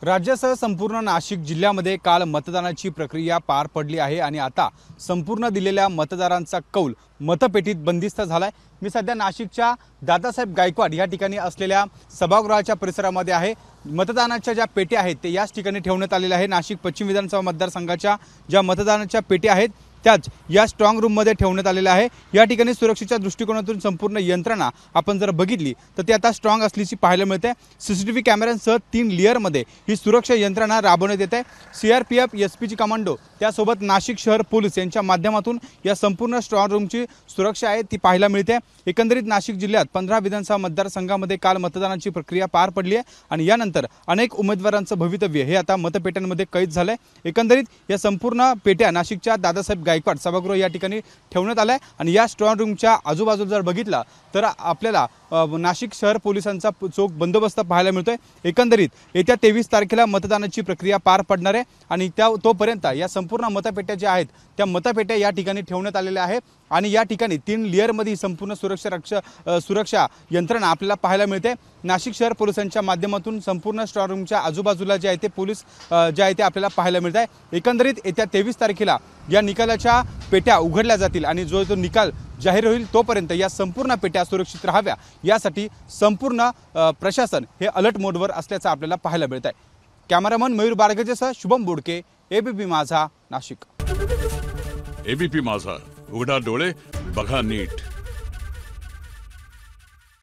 राज्यासह संपूर्ण नाशिक जिल्ह्यामध्ये काल मतदानाची प्रक्रिया पार पडली आहे आणि आता संपूर्ण दिलेल्या मतदारांचा कौल मतपेटीत बंदिस्त झालाय। मी सध्या नाशिकच्या दादासाहेब गायकवाड या ठिकाणी असलेल्या सभागृहाच्या परिसरामध्ये आहे। मतदानाच्या ज्या पेट्या आहेत ते याच ठिकाणी ठेवण्यात आलेल्या आहे। नाशिक पश्चिम विधानसभा मतदारसंघाच्या ज्या मतदानाच्या पेट्या आहेत त्याच या स्ट्रॉंग रूम मध्ये ठेवण्यात आलेल्या आहे। या ठिकाणी सुरक्षेच्या दृष्टिकोनातून संपूर्ण यंत्रणा आपण जर बघितली तर ती आता स्ट्रॉंग असल्याची पाहायला मिळते। सीसीटीव्ही कॅमेऱ्यांसह 3 लेयर मध्ये ही सुरक्षा यंत्रणा राबवण्यात येते। सीआरपीएफ, एसपीजी कमांडो त्यासोबत नाशिक शहर पोलीस यांच्या माध्यमातून या संपूर्ण स्ट्रॉंग रूमची सुरक्षा आहे ती पाहायला मिळते। एकंदरीत नाशिक जिल्ह्यात 15 विधानसभा मतदारसंघामध्ये काल मतदानाची प्रक्रिया पार पडली आहे आणि यानंतर अनेक उमेदवारांचं भवितव्य हे आता मतपेट्यांमध्ये कैद झालंय। एकंदरीत या संपूर्ण पेट्या नाशिकच्या दादासाहेब गायकवाड सभागृह या ठिकाणी ठेवण्यात आलाय आणि या स्ट्रॉंग रूमच्या आजूबाजूला जर बघितला तर आपल्याला नाशिक शहर पोलिसांचा चोख बंदोबस्त पाहायला मिळतोय। एकंदरीत येत्या 23 तारखेला मतदानाची प्रक्रिया पार पडणार आहे आणि तोपर्यंत या संपूर्ण मतपेट्या ज्या आहेत त्या मतपेट्या या ठिकाणी ठेवण्यात आलेल्या आहेत आणि या ठिकाणी 3 लेयर मध्ये संपूर्ण सुरक्षा यंत्रणा आपल्याला पाहायला मिळते। नाशिक शहर पोलिसांच्या माध्यमातून संपूर्ण स्ट्रॉंग रूमच्या आजूबाजूला जे आहे ते पोलीस जे आहे ते आपल्याला पाहायला मिळत आहे। एकंदरीत येत्या 23 तारखेला या निकालाच्या पेट्या उघडल्या जातील आणि जो निकाल जाहीर होईल तोपर्यंत या संपूर्ण पेट्या सुरक्षित राहाव्या यासाठी संपूर्ण प्रशासन हे अलर्ट मोडवर असल्याचं आपल्याला पाहायला मिळत आहे। कॅमेरामन मयूर बारगजेसह शुभम बोडके, एबीपी माझा, नाशिक। एबीपी माझा, उघडा डोळे बघा नीट।